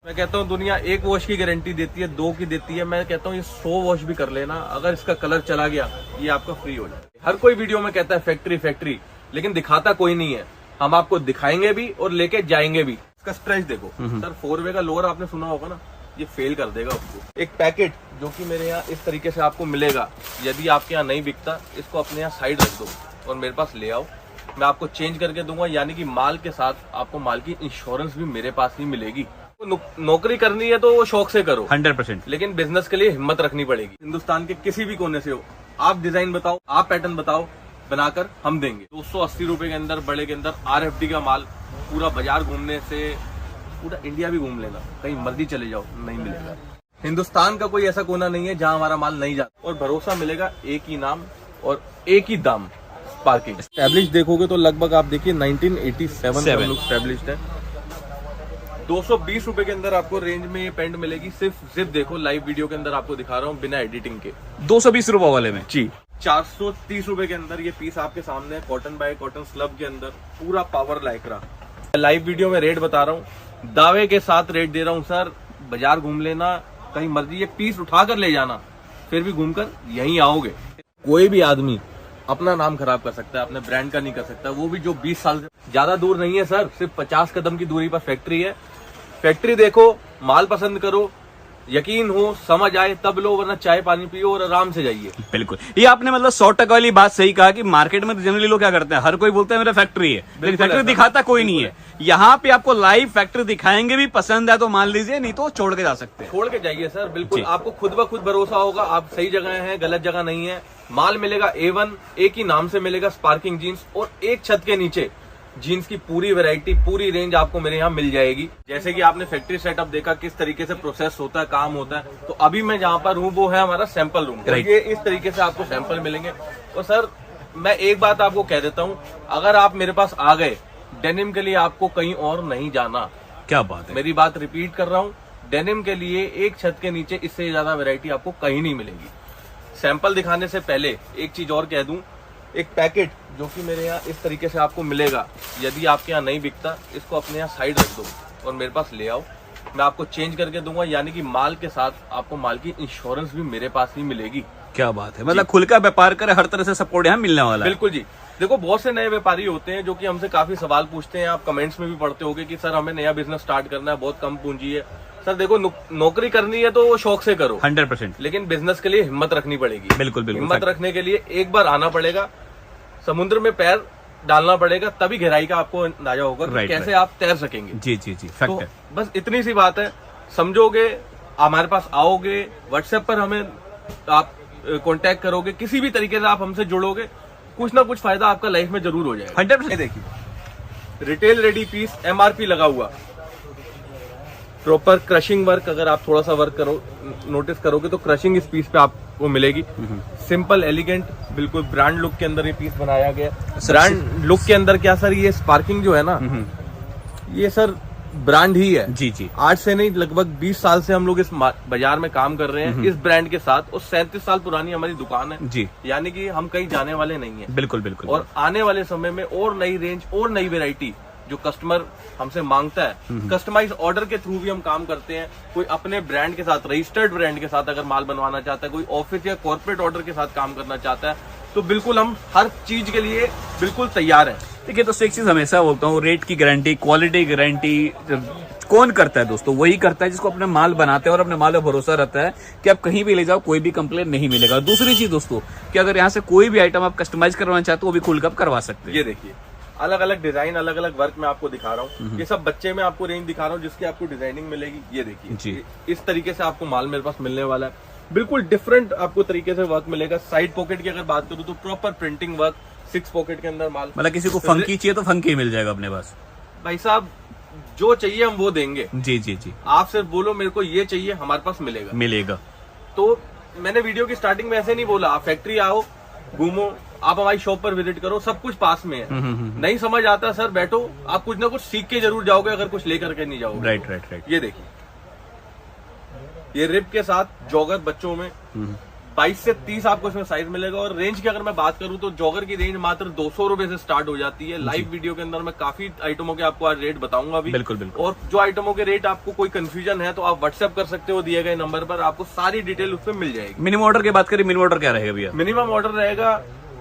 मैं कहता हूँ दुनिया 1 वॉश की गारंटी देती है, 2 की देती है, मैं कहता हूँ ये 100 वॉश भी कर लेना, अगर इसका कलर चला गया ये आपका फ्री हो जाए। हर कोई वीडियो में कहता है फैक्ट्री फैक्ट्री, लेकिन दिखाता कोई नहीं है। हम आपको दिखाएंगे भी और लेके जाएंगे भी। इसका स्ट्रेच देखो सर, 4 वे का लोअर आपने सुना होगा ना, ये फेल कर देगा उसको। एक पैकेट जो कि मेरे यहाँ इस तरीके से आपको मिलेगा, यदि आपके यहाँ नहीं बिकता इसको अपने यहाँ साइड रख दो और मेरे पास ले आओ, मैं आपको चेंज करके दूंगा। यानी कि माल के साथ आपको माल की इंश्योरेंस भी मेरे पास ही मिलेगी। नौकरी करनी है तो वो शौक से करो 100%, लेकिन बिजनेस के लिए हिम्मत रखनी पड़ेगी। हिंदुस्तान के किसी भी कोने से हो, आप डिजाइन बताओ, आप पैटर्न बताओ, बनाकर हम देंगे। 280 रुपए के अंदर बड़े के अंदर RFD का माल, पूरा बाजार घूमने से पूरा इंडिया भी घूम लेना, कहीं मर्जी चले जाओ नहीं मिलेगा। हिंदुस्तान का कोई ऐसा कोना नहीं है जहां हमारा माल नहीं जाता, और भरोसा मिलेगा एक ही नाम और एक ही दाम, स्पार्किंग। एस्टैब्लिश देखोगे तो लगभग आप देखिए 1987 से हम लोग एस्टैब्लिश्ड है। 220 रुपए के अंदर आपको रेंज में ये पैंट मिलेगी। सिर्फ जिप देखो, लाइव वीडियो के अंदर आपको दिखा रहा हूँ बिना एडिटिंग के। 220 रुपए वाले में जी। 430 रुपए के अंदर ये पीस आपके सामने है, कॉटन बाय कॉटन स्लब के अंदर, पूरा पावर लाइक्रा। लाइव वीडियो में रेट बता रहा हूँ, दावे के साथ रेट दे रहा हूँ सर। बाजार घूम लेना, कहीं मर्जी ये पीस उठा कर ले जाना, फिर भी घूमकर यहीं आओगे। कोई भी आदमी अपना नाम खराब कर सकता है, अपने ब्रांड का नहीं कर सकता, वो भी जो 20 साल से ज्यादा दूर नहीं है सर। सिर्फ 50 कदम की दूरी पर फैक्ट्री है। फैक्ट्री देखो, माल पसंद करो, यकीन हो, समझ आए तब लो, वरना चाय पानी पियो और आराम से जाइए। बिल्कुल, ये आपने मतलब 100% वाली बात सही कहा कि मार्केट में जनरली लोग क्या करते हैं, हर कोई बोलता है मेरा फैक्ट्री है, लेकिन फैक्ट्री दिखाता कोई नहीं है। यहाँ पे आपको लाइव फैक्ट्री दिखाएंगे भी, पसंद है तो मान लीजिए, नहीं तो छोड़ के जा सकते हैं। छोड़ के जाइए सर, बिल्कुल आपको खुद ब खुद भरोसा होगा, आप सही जगह हैं, गलत जगह नहीं है। माल मिलेगा A1, एक ही नाम से मिलेगा, स्पार्किंग जीन्स, और एक छत के नीचे जीन्स की पूरी वैरायटी, पूरी रेंज आपको मेरे यहाँ मिल जाएगी। जैसे कि आपने फैक्ट्री सेटअप देखा किस तरीके से प्रोसेस होता है, काम होता है, तो अभी मैं जहाँ पर हूँ वो है हमारा सैंपल रूम। ये इस तरीके से आपको सैंपल मिलेंगे। और सर मैं एक बात आपको कह देता हूँ, अगर आप मेरे पास आ गए, डेनिम के लिए आपको कहीं और नहीं जाना। क्या बात है, मेरी बात रिपीट कर रहा हूँ, डेनिम के लिए एक छत के नीचे इससे ज्यादा वैरायटी आपको कहीं नहीं मिलेगी। सैंपल दिखाने से पहले एक चीज और कह दूं, एक पैकेट जो कि मेरे यहाँ इस तरीके से आपको मिलेगा, यदि आपके यहाँ नहीं बिकता इसको अपने यहाँ साइड रख दो और मेरे पास ले आओ, मैं आपको चेंज करके दूंगा। यानी कि माल के साथ आपको माल की इंश्योरेंस भी मेरे पास ही मिलेगी। क्या बात है, मतलब खुल का व्यापार करे, हर तरह से सपोर्ट यहाँ मिलने वाला है। बिल्कुल जी। देखो बहुत से नए व्यापारी होते हैं जो कि हमसे काफी सवाल पूछते हैं, आप कमेंट्स में भी पढ़ते होंगे कि सर हमें नया बिजनेस स्टार्ट करना है, बहुत कम पूंजी है। सर देखो, नौकरी करनी है तो वो शौक से करो 100%, लेकिन बिजनेस के लिए हिम्मत रखनी पड़ेगी। बिल्कुल हिम्मत रखने के लिए एक बार आना पड़ेगा, समुद्र में पैर डालना पड़ेगा, तभी गहराई का आपको अंदाजा होगा कि कैसे आप तैर सकेंगे। जी जी जी, फैक्ट है। बस इतनी सी बात है, समझोगे, हमारे पास आओगे, व्हाट्सएप पर हमें आप कांटेक्ट करोगे, किसी भी तरीके से आप हमसे जुड़ोगे, कुछ ना कुछ फायदा आपका लाइफ में जरूर हो जाएगा। 100%। देखिए रिटेल रेडी पीस, MRP लगा हुआ, प्रॉपर क्रशिंग वर्क, अगर आप थोड़ा सा वर्क करो, नोटिस करोगे तो क्रशिंग इस पीस पे आपको मिलेगी। सिंपल एलिगेंट, बिल्कुल ब्रांड लुक के अंदर ये पीस बनाया गया। ब्रांड लुक के अंदर क्या सर, ये स्पार्किंग जो है ना, ये सर ब्रांड ही है। जी जी, आज से नहीं, लगभग 20 साल से हम लोग इस बाजार में काम कर रहे हैं इस ब्रांड के साथ, और 37 साल पुरानी हमारी दुकान है जी। यानी कि हम कहीं जाने वाले नहीं है। बिल्कुल बिल्कुल। और आने वाले समय में और नई रेंज और नई वेराइटी जो कस्टमर हमसे मांगता है, कस्टमाइज ऑर्डर के थ्रू भी हम काम करते हैं। कोई अपने ब्रांड के साथ, रजिस्टर्ड ब्रांड के साथ अगर माल बनवाना चाहता है, कोई ऑफिस या कॉर्पोरेट ऑर्डर के साथ काम करना चाहता है, तो बिल्कुल हम हर चीज के लिए बिल्कुल तैयार हैं। देखिए दोस्तों, एक चीज हमेशा बोलता हूँ, रेट की गारंटी, क्वालिटी गारंटी कौन करता है दोस्तों? वही करता है जिसको अपने माल बनाते हैं और अपने माल पर भरोसा रहता है कि आप कहीं भी ले जाओ, कोई भी कंप्लेन नहीं मिलेगा। दूसरी चीज दोस्तों, कि अगर यहाँ से कोई भी आइटम आप कस्टमाइज करवाना चाहते हो, वो भी खुलकर आप करवा सकते हैं। ये देखिए, अलग अलग डिजाइन, अलग अलग वर्क में आपको दिखा रहा हूँ। ये सब बच्चे में आपको रेंज दिखा रहा हूँ जिसकी आपको डिजाइनिंग मिलेगी। ये देखिए, इस तरीके से आपको माल मेरे पास मिलने वाला है, बिल्कुल डिफरेंट आपको तरीके से वर्क मिलेगा। साइड पॉकेट की अगर बात करूँ तो प्रॉपर प्रिंटिंग वर्क, 6 पॉकेट के अंदर माल। मतलब किसी को फंकी चाहिए तो फंकी मिल जाएगा अपने पास। भाई साहब, जो चाहिए हम वो देंगे। जी जी जी, आप सिर्फ बोलो मेरे को ये चाहिए, हमारे पास मिलेगा। तो मैंने वीडियो की स्टार्टिंग में ऐसे नहीं बोला, आप फैक्ट्री आओ, घूमो, आप हमारी शॉप पर विजिट करो, सब कुछ पास में है। नहीं समझ आता सर, बैठो, आप कुछ ना कुछ सीख के जरूर जाओगे अगर कुछ लेकर के नहीं जाओगे। राइट। ये देखिए, ये रिप के साथ जॉगर बच्चों में 22 से 30 आपको इसमें साइज मिलेगा। और रेंज की अगर मैं बात करूं तो जॉगर की रेंज मात्र 200 रुपए से स्टार्ट हो जाती है। लाइव वीडियो के अंदर मैं काफी आइटमों के आपको आज रेट बताऊंगा अभी। बिल्कुल बिल्कुल। और जो आइटमों के रेट आपको कोई कंफ्यूजन है तो आप व्हाट्सएप कर सकते हो दिए गए नंबर पर, आपको सारी डिटेल उसमें मिल जाएगी। मिनिमम ऑर्डर की बात करें, मिनिमम ऑर्डर क्या रहेगा भैया? मिनिमम ऑर्डर रहेगा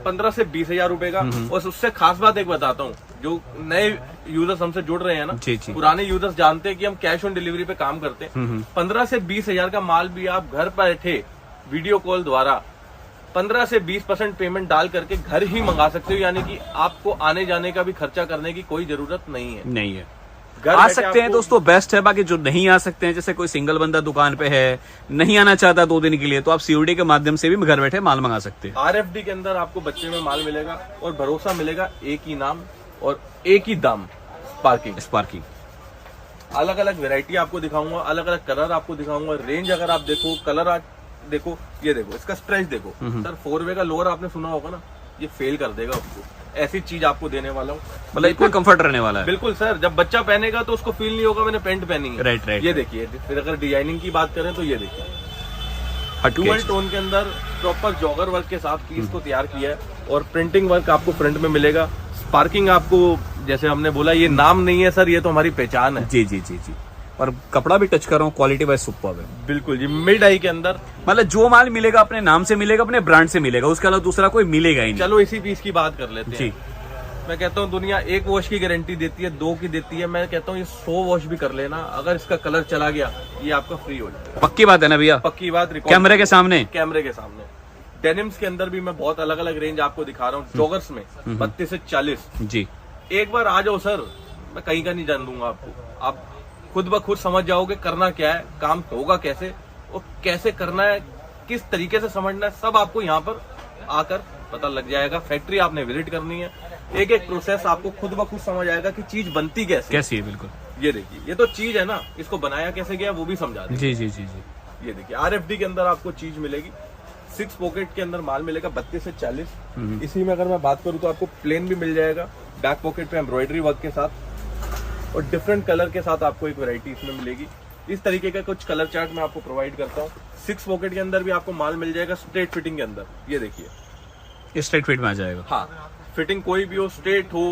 15 से 20 हजार रुपए का। और उससे खास बात एक बताता हूँ, जो नए यूजर्स हमसे जुड़ रहे हैं ना, जी जी। पुराने यूजर्स जानते हैं कि हम कैश ऑन डिलीवरी पे काम करते हैं। 15 से 20 हजार का माल भी आप घर पर बैठे वीडियो कॉल द्वारा 15 से 20% पेमेंट डाल करके घर ही मंगा सकते हो। यानी कि आपको आने जाने का भी खर्चा करने की कोई जरूरत नहीं है। घर आ बैठे सकते हैं आपको- दोस्तों, बेस्ट है। बाकी जो नहीं आ सकते हैं, जैसे कोई सिंगल बंदा दुकान पे है, नहीं आना चाहता 2 दिन के लिए, तो आप सीओडी के माध्यम से भी घर बैठे माल मंगा सकते हैं। RFD के अंदर आपको बच्चे में माल मिलेगा और भरोसा मिलेगा, एक ही नाम और एक ही दाम, स्पार्किंग। अलग अलग वैरायटी आपको दिखाऊंगा, अलग अलग कलर आपको दिखाऊंगा। रेंज अगर आप देखो, कलर देखो, ये देखो, इसका स्ट्रेच देखो सर। 4 वे का लोअर आपने सुना होगा ना, ये फेल कर देगा उसको। ऐसी चीज आपको देने वाला हूँ, मतलब इतना कंफर्ट रहने वाला है। बिल्कुल सर। जब बच्चा पहनेगा तो उसको फील नहीं होगा मैंने पैंट पहनी है। Right right. ये देखिए, फिर अगर डिजाइनिंग की बात करें तो ये देखिए, हटके। डुअल टोन के अंदर प्रॉपर जॉगर वर्क के साथ पीस को तैयार किया है। और प्रिंटिंग वर्क आपको फ्रंट में मिलेगा। स्पार्किंग आपको, जैसे हमने बोला, ये नाम नहीं है सर, ये तो हमारी पहचान है। जी जी जी जी। और कपड़ा भी टच कर रहा हूँ, क्वालिटी वाइज सुपर है। बिल्कुल जी। मिड आई के अंदर मतलब जो माल मिलेगा अपने नाम से मिलेगा, अपने ब्रांड से मिलेगा, उसके अलावा दूसरा कोई मिलेगा ही नहीं। चलो इसी पीस की बात कर लेते जी। हैं। मैं कहता हूँ दुनिया 1 वॉश की गारंटी देती है, 2 की देती है, मैं कहता हूँ ये 100 वॉश भी कर लेना, अगर इसका कलर चला गया ये आपका फ्री हो जाएगा। पक्की बात है ना भैया? पक्की बात। कैमरे के सामने। कैमरे के सामने। डेनिम्स के अंदर भी मैं बहुत अलग अलग रेंज आपको दिखा रहा हूँ। जॉगर्स में 32 से 40। जी। एक बार आ जाओ सर, मैं कहीं का नहीं जान दूंगा आपको। आप खुद ब खुद समझ जाओगे करना क्या है, काम होगा कैसे और कैसे करना है, किस तरीके से समझना है, सब आपको यहाँ पर आकर पता लग जाएगा। फैक्ट्री आपने विजिट करनी है, एक एक प्रोसेस आपको खुद ब खुद समझ आएगा कि चीज बनती कैसे है। बिल्कुल। ये देखिए, ये तो चीज है ना, इसको बनाया कैसे गया वो भी समझा देंगे। जी जी जी जी। ये देखिए, RFD के अंदर आपको चीज मिलेगी। 6 पॉकेट के अंदर माल मिलेगा 32 से 40। इसी में अगर मैं बात करूँ तो आपको प्लेन भी मिल जाएगा, बैक पॉकेट पे एम्ब्रॉयडरी वर्क के साथ, और डिफरेंट कलर के साथ आपको एक वैरायटी इसमें मिलेगी। इस तरीके का कुछ कलर चार्ट मैं आपको प्रोवाइड करता हूँ। 6 पॉकेट के अंदर भी आपको माल मिल जाएगा स्ट्रेट फिटिंग के अंदर। ये देखिए, स्ट्रेट फिट में आ जाएगा। हाँ, फिटिंग कोई भी हो, स्ट्रेट हो,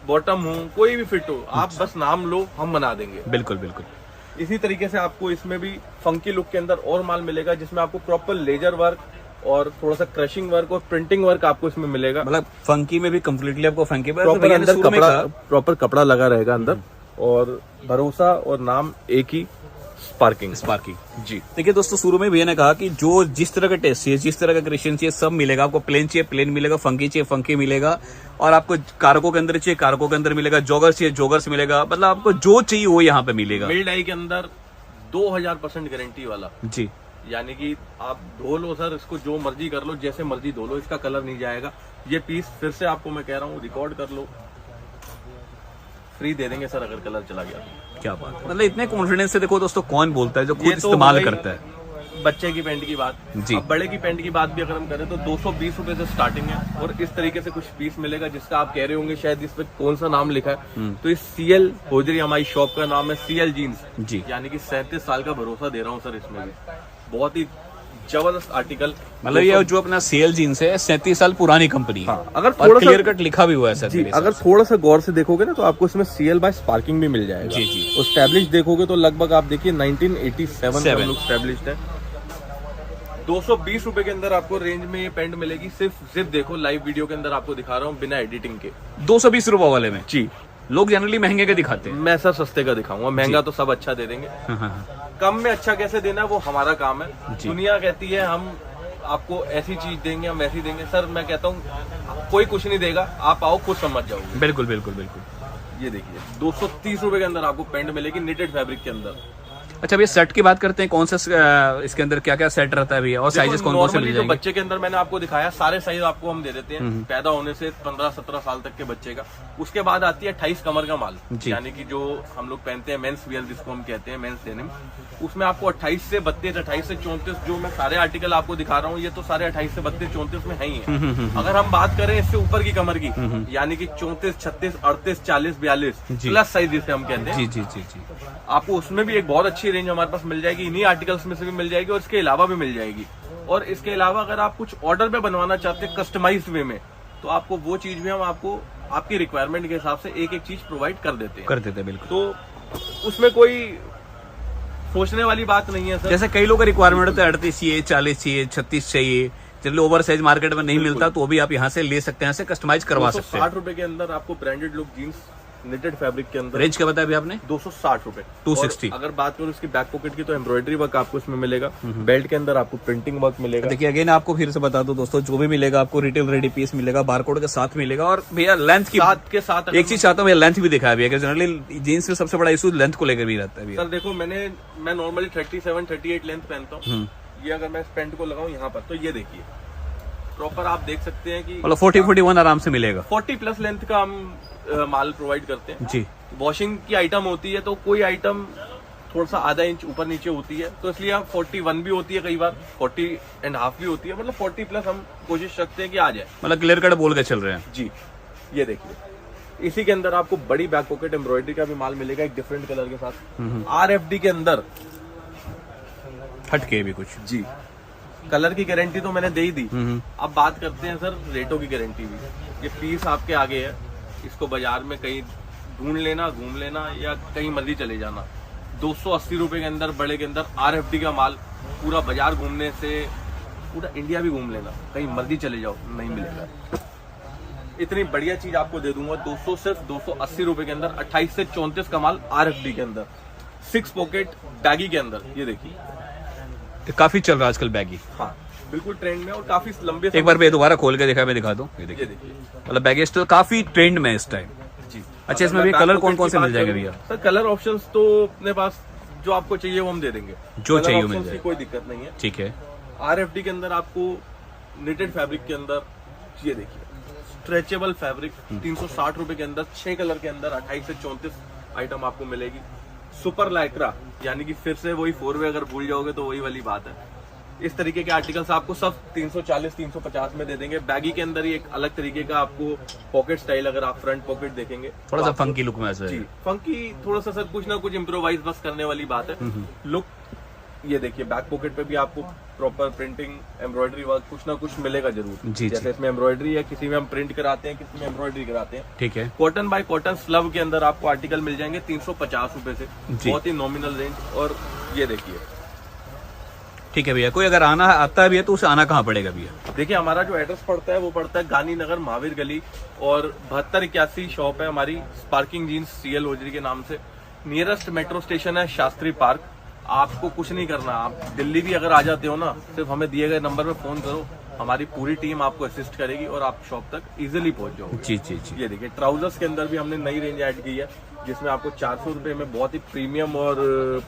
बॉटम हो, कोई भी फिट हो, आप बस नाम लो, हम बना देंगे। बिल्कुल बिल्कुल। इसी तरीके से आपको इसमें भी फंकी लुक के अंदर और माल मिलेगा, जिसमें आपको प्रॉपर लेजर वर्क और थोड़ा सा क्रशिंग वर्क और प्रिंटिंग वर्क आपको इसमें मिलेगा। मतलब फंकी में भी कंप्लीटली आपको फंकी प्रॉपर अंदर कपड़ा, प्रॉपर कपड़ा लगा रहेगा अंदर, और भरोसा और नाम एक ही, स्पार्किंग। जी। देखिए दोस्तों, शुरू में भैया ने कहा कि जो जिस तरह का टेस्ट चाहिए, जिस तरह का क्रिएशन चाहिए, सब मिलेगा। आपको प्लेन चाहिए प्लेन मिलेगा, फंकी चाहिए फंकी मिलेगा, और आपको कारकों के अंदर चाहिए कारकों के अंदर मिलेगा, जॉगर्स चाहिए जॉगर्स मिलेगा। मतलब आपको जो चाहिए वो यहाँ पे मिलेगा। मिल्ड आई के अंदर 2000% गारंटी वाला। जी। यानी कि आप धो लो सर, इसको जो मर्जी कर लो, जैसे मर्जी धो लो, इसका कलर नहीं जाएगा। ये पीस फिर से आपको मैं कह रहा हूँ, रिकॉर्ड कर लो, फ्री दे देंगे सर अगर कलर चला गया। क्या बात है। मतलब इतने कॉन्फिडेंस से देखो दोस्तों, कौन बोलता है जो खुद ये तो इस्तेमाल हो गई करता है। बच्चे की पैंट की बात। जी। अब बड़े की पैंट की बात भी अगर हम करें तो 220 रुपए से स्टार्टिंग है। और इस तरीके से कुछ पीस मिलेगा, जिसका आप कह रहे होंगे शायद इस पे कौन सा नाम लिखा है। तो इस CL होजरी, हमारी शॉप का नाम है CL जीन्स। जी। यानी कि 37 साल का भरोसा दे रहा हूँ सर इसमें भी। बहुत ही जबरदस्त आर्टिकल। मतलब ये जो अपना CL जीन्स है 37 साल पुरानी कंपनी। हाँ, अगर और क्लियर कट लिखा भी हुआ है सर। जी, अगर थोड़ा सा गौर से देखोगे ना तो आपको इसमें CL बाय स्पार्किंग भी मिल जाएगा। जी जी। और स्टैब्लिश देखोगे तो लगभग आप देखिए 1987 में लोग स्टैब्लिश्ड है। 220 रुपए के अंदर आपको रेंज में ये पैंट मिलेगी। सिर्फ जिप देखो, लाइव वीडियो के अंदर आपको दिखा रहा हूँ बिना एडिटिंग के। 220 रुपए वाले में। जी। लोग जनरली महंगे के दिखाते हैं। मैं सर सस्ते का दिखाऊंगा, महंगा तो सब अच्छा दे देंगे। कम में अच्छा कैसे देना है वो हमारा काम है। दुनिया कहती है हम आपको ऐसी चीज देंगे, हम वैसी देंगे। सर मैं कहता हूँ कोई कुछ नहीं देगा, आप आओ खुद समझ जाओगे। बिल्कुल बिल्कुल बिल्कुल। ये देखिए, 230 रुपए के अंदर आपको पैंट मिलेगी निटेड फैब्रिक के अंदर। अच्छा भैया, सेट की बात करते हैं। कौन सा इसके अंदर क्या क्या सेट रहता है भैया, और साइजेस कौन कौन से मिल जाएंगे? बच्चे के अंदर मैंने आपको दिखाया, सारे साइज आपको हम दे देते हैं, पैदा होने से 15-17 साल तक के बच्चे का। उसके बाद आती है 28 कमर का माल, यानी कि जो हम लोग पहनते हैं मेंस वियर, जिसको हम कहते हैं मेंस डेनिम। उसमें आपको 28 से 32, 28 से 34, जो मैं सारे आर्टिकल आपको दिखा रहा हूँ ये तो सारे 28 से 32, 34 में है ही है। अगर हम बात करें इससे ऊपर की कमर की, यानी कि 34, 36, 38, 40, 42 प्लस साइज जिसे हम कहते हैं, जी जी जी जी, आपको उसमें भी एक बहुत अच्छी रेंज हमारे पास मिल जाएगी, इन्हीं आर्टिकल्स में से भी मिल जाएगी और इसके अलावा भी मिल जाएगी। और इसके अलावा अगर आप कुछ ऑर्डर पे बनवाना चाहते हैं कस्टमाइज्ड वे में, तो आपको वो चीज भी हम आपको आपकी रिक्वायरमेंट के हिसाब से एक एक चीज प्रोवाइड कर देते हैं। बिल्कुल। तो उसमें कोई सोचने वाली बात नहीं है सर। जैसे कई लोग का रिक्वायरमेंट होता है 38 चाहिए, 40 चाहिए, 36 चाहिए, चलिए ओवर साइज मार्केट में नहीं मिलता तो वो भी आप यहाँ से ले सकते हैं, यहाँ से कस्टमाइज करवा सकते हैं। 260 रुपए के अंदर आपको branded look jeans knitted fabric के अंदर। रेंज क्या बताया अभी आपने? 260 रुपए। 260। अगर बात करूँ इसकी बैक पॉकेट की तो एम्ब्रॉयडरी वर्क आपको इसमें मिलेगा, बेल्ट के अंदर आपको प्रिंटिंग वर्क मिलेगा। देखिए अगेन आपको फिर से बता दो दोस्तों, जो भी मिलेगा आपको रिटेल रेडी पीस मिलेगा, बारकोड के साथ मिलेगा। और भैया लेंथ की के साथ एक चीज चाहता हूँ भैया, लेंथ भी दिखाया भैया, जनरली जीन्स में सबसे बड़ा इशू लेंथ को लेकर भी रहता है भैया। सर देखो मैं नॉर्मली 37-38 लेंथ पहनता हूँ। ये अगर मैं इस पैंट को लगाऊं यहाँ पर, तो ये देखिए प्रॉपर आप देख सकते हैं कि मतलब 40-41 आराम से मिलेगा। 40 प्लस लेंथ का हम माल प्रोवाइड करते हैं जी। वॉशिंग की आइटम होती है तो कोई आइटम थोड़ा सा आधा इंच ऊपर नीचे होती है, तो इसलिए 41 भी होती है, कई बार 40.5 भी होती है, मतलब 40 प्लस हम कोशिश करते हैं कि आ जाए। मतलब क्लियर कट बोल के चल रहे हैं जी। ये देखिए इसी के अंदर आपको बड़ी बैक पॉकेट एम्ब्रॉयडरी का भी माल मिलेगा एक डिफरेंट कलर के साथ, RFD के अंदर हटके भी कुछ। जी। कलर की गारंटी तो मैंने दे ही दी। अब बात करते हैं सर रेटों की गारंटी भी। ये पीस आपके आगे है, इसको बाजार में कहीं ढूंढ लेना, घूम लेना या कहीं मर्जी चले जाना, 280 रुपए के अंदर बड़े के अंदर RFD का माल पूरा बाजार घूमने से पूरा इंडिया भी घूम लेना, कहीं मर्जी चले जाओ नहीं मिलेगा। इतनी बढ़िया चीज आपको दे दूंगा सिर्फ 280 रुपए के अंदर 28 से 34 का माल RFD के अंदर, 6 पॉकेट बैगी के अंदर। ये देखिए तो काफी चल रहा है आजकल बैगी। हाँ बिल्कुल ट्रेंड में और काफी लंबे। एक बार मैं दोबारा खोल के दिखा, मैं दिखा दूं। ये देखिए मतलब बैगी स्टिल काफी ट्रेंड में इस टाइम। जी। अच्छा इसमें भी कलर कौन कौन से मिल जाएंगे भैया? सर कलर ऑप्शंस तो अपने पास जो आपको चाहिए वो हम दे देंगे, जो चाहिए मिल जाएगा, कोई दिक्कत नहीं है। ठीक है। RFD के अंदर आपको निटेड फैब्रिक के अंदर ये देखिए स्ट्रेचेबल फैब्रिक 360 रुपए के अंदर 6 कलर के अंदर 28 से 34 आइटम आपको मिलेगी। सुपर लाइक्रा यानी कि फिर से वही 4 वे अगर भूल जाओगे तो वही वाली बात है। इस तरीके के आर्टिकल्स आपको सब 340-350 में दे देंगे। बैगी के अंदर ही एक अलग तरीके का आपको पॉकेट स्टाइल, अगर आप फ्रंट पॉकेट देखेंगे थोड़ा सा फंकी लुक में ऐसा है। फंकी थोड़ा सा सर कुछ ना कुछ इम्प्रोवाइज बस करने वाली बात है लुक। ये देखिए बैक पॉकेट पे भी आपको प्रॉपर प्रिंटिंग एम्ब्रॉयडरी वर्क कुछ ना कुछ मिलेगा जरूर। जैसे इसमें एम्ब्रॉयडरी है, किसी में हम प्रिंट कराते हैं, किसी में एम्ब्रॉयडरी कराते हैं। ठीक है। कॉटन बाय कॉटन स्लव के अंदर आपको आर्टिकल मिल जाएंगे 350 रुपए से, बहुत ही नॉमिनल रेंज। और ये देखिए ठीक है भैया, कोई अगर आना आता है भैया तो उसे आना कहाँ पड़ेगा भैया? देखिए हमारा जो एड्रेस पड़ता है वो पड़ता है गांधी नगर महावीर गली और 7281 शॉप है हमारी स्पार्किंग जीन्स CL होजरी के नाम से। नियरेस्ट मेट्रो स्टेशन है शास्त्री पार्क। आपको कुछ नहीं करना, आप दिल्ली भी अगर आ जाते हो ना, सिर्फ हमें दिए गए नंबर पे फोन करो, हमारी पूरी टीम आपको असिस्ट करेगी और आप शॉप तक इजीली पहुंच जाओगे। जी जी जी। ये देखिए ट्राउजर्स के अंदर भी हमने नई रेंज ऐड की है, जिसमें आपको 400 रुपए में बहुत ही प्रीमियम और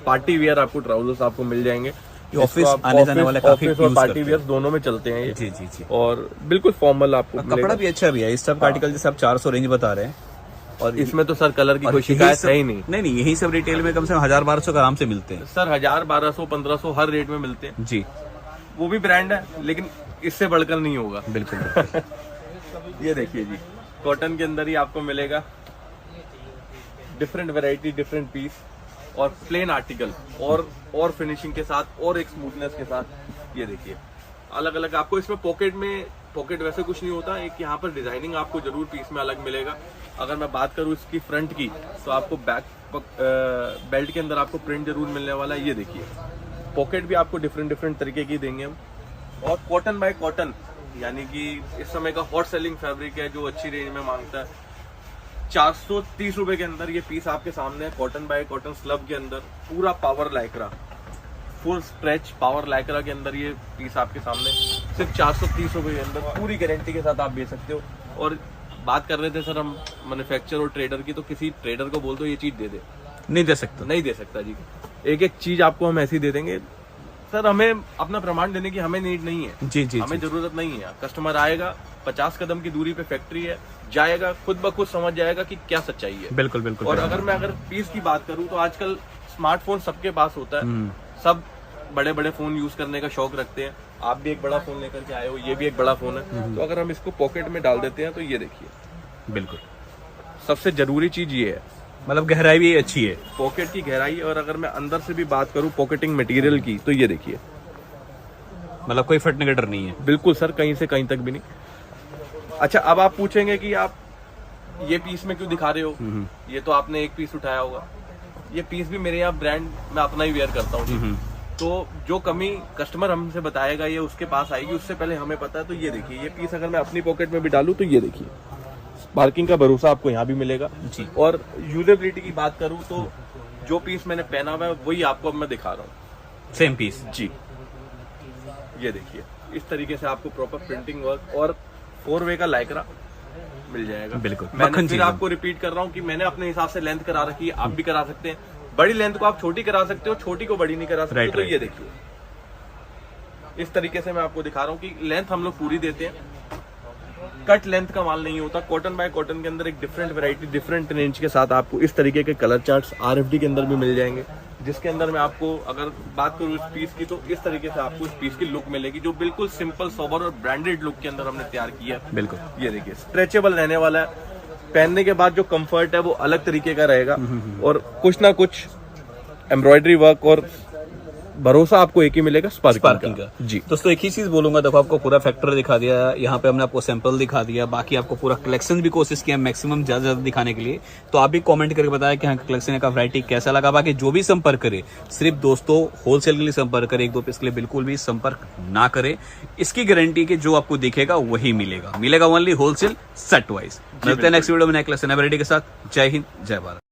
पार्टी वेयर आपको ट्राउजर्स आपको मिल जाएंगे। ऑफिस आने जाने वाले काफी ऑफिस और पार्टी वेयर दोनों में चलते हैं ये। जी जी जी। और बिल्कुल फॉर्मल आपको कपड़ा भी अच्छा भी है। इस सब का आर्टिकल जैसे आप 400 रेंज बता रहे हैं, और इसमें तो सर कलर की कोई शिकायत है ही नहीं। नहीं, यही सब रिटेल में कम से कम 1000-1200 का आराम से मिलते हैं सर। 1000, 1200, 1500 हर रेट में मिलते हैं जी। वो भी ब्रांड है, लेकिन इससे बढ़कर नहीं होगा। बिल्कुल। ये देखिए जी कॉटन के अंदर ही आपको मिलेगा डिफरेंट वैरायटी, डिफरेंट पीस और प्लेन आर्टिकल और फिनिशिंग के साथ और एक स्मूथनेस के साथ। ये देखिए अलग अलग आपको इसमें पॉकेट वैसे कुछ नहीं होता, एक यहाँ पर डिजाइनिंग आपको जरूर पीस में अलग मिलेगा। अगर मैं बात करूँ इसकी फ्रंट की तो आपको बेल्ट के अंदर आपको प्रिंट जरूर मिलने वाला है। ये देखिए पॉकेट भी आपको डिफरेंट तरीके की देंगे हम। और कॉटन बाय कॉटन यानी कि इस समय का हॉट सेलिंग फैब्रिक है जो अच्छी रेंज में मांगता है। 430 रुपए के अंदर ये पीस आपके सामने है। कॉटन बाय कॉटन स्लब के अंदर पूरा power Lycra, full stretch power Lycra के अंदर ये पीस आपके सामने सिर्फ 430 रुपए के अंदर पूरी गारंटी के साथ आप बेच सकते हो। और बात कर रहे थे सर हम मैन्युफैक्चरर और ट्रेडर की, तो किसी ट्रेडर को बोल दो ये चीज दे दे, नहीं दे सकता। नहीं दे सकता जी। एक चीज आपको हम ऐसी दे देंगे सर। हमें अपना प्रमाण देने की हमें नीड नहीं है। जी जी। हमें जरूरत नहीं है। कस्टमर आएगा, 50 कदम की दूरी पे फैक्ट्री है, जाएगा, खुद ब खुद समझ जाएगा कि क्या सच्चाई है। बिल्कुल बिल्कुल। और अगर पीस की बात करूं तो आजकल स्मार्टफोन सबके पास होता है, सब बड़े बड़े फोन यूज करने का शौक रखते हैं। आप भी एक बड़ा फोन लेकर के आए हो, ये भी एक बड़ा फोन है, तो अगर हम इसको पॉकेट में डाल देते हैं तो ये देखिए बिल्कुल सबसे जरूरी चीज ये है मतलब गहराई भी अच्छी है। पॉकेट की गहराई, और अगर मैं अंदर से भी बात करूं पॉकेटिंग मटेरियल की, तो ये देखिए, मतलब कोई फटने का डर नहीं है। बिल्कुल सर, कहीं से कहीं तक भी नहीं। अच्छा, अब आप पूछेंगे कि आप ये पीस में क्यों दिखा रहे हो, ये तो आपने एक पीस उठाया होगा। ये पीस भी मेरे यहाँ ब्रांड मैं अपना ही वेयर करता हूँ, तो जो कमी कस्टमर हमसे बताएगा ये उसके पास आएगी, उससे पहले हमें पता है। तो ये देखिए, ये पीस अगर मैं अपनी पॉकेट में भी डालूं तो ये देखिए, पार्किंग का भरोसा आपको यहाँ भी मिलेगा जी। और यूजेबिलिटी की बात करूँ तो जो पीस मैंने पहना हुआ है वही आपको अब मैं दिखा रहा हूँ। सेम पीस जी, ये देखिए, इस तरीके से आपको प्रॉपर प्रिंटिंग वर्क और 4 वे का लाइक्रा मिल जाएगा। बिल्कुल, मैंने मक्खन फिर चीज़ है। आपको रिपीट कर रहा हूँ कि मैंने अपने हिसाब से लेंथ करा रखी है, आप भी करा सकते हैं। बड़ी लेंथ को आप छोटी करा सकते हो, छोटी को बड़ी नहीं करा सकते। तो ये देखिए, इस तरीके से मैं आपको दिखा रहा हूँ कि लेंथ हम लोग पूरी देते हैं, कट लेंथ का माल नहीं होता। कॉटन बाय कॉटन के अंदर एक डिफरेंट वैरायटी, डिफरेंट रेंज के साथ आपको इस तरीके के कलर चार्ट्स RFD के अंदर भी मिल जाएंगे, जिसके अंदर मैं आपको अगर बात करूँ इस पीस की, तो इस तरीके से आपको इस पीस की लुक मिलेगी, जो बिल्कुल सिंपल, सोबर और ब्रांडेड लुक के अंदर हमने तैयार किया है। बिल्कुल, ये देखिए, स्ट्रेचेबल रहने वाला है, पहनने के बाद जो कंफर्ट है वो अलग तरीके का रहेगा, और कुछ ना कुछ एम्ब्रॉयडरी वर्क और भरोसा आपको एक ही मिलेगा, स्पार्किंग का। जी दोस्तों, एक ही चीज बोलूंगा, देखो आपको पूरा फैक्टर दिखा दिया, यहाँ पे हमने आपको सैंपल दिखा दिया, बाकी आपको पूरा कलेक्शन भी कोशिश किया मैक्सिमम ज्यादा दिखाने के लिए। तो आप भी कमेंट करके बताया कि हाँ कलेक्शन का वैरायटी कैसा लगा। बाकी जो भी संपर्क करे, सिर्फ दोस्तों होलसेल के लिए संपर्क करे, 1-2 पीस के लिए बिल्कुल भी संपर्क ना करे। इसकी गारंटी कि जो आपको दिखेगा वही मिलेगा ओनली होलसेल सेट वाइज। मिलते हैं नेक्स्ट वीडियो में नए कलेक्शन वैरायटी के साथ। जय हिंद, जय भारत।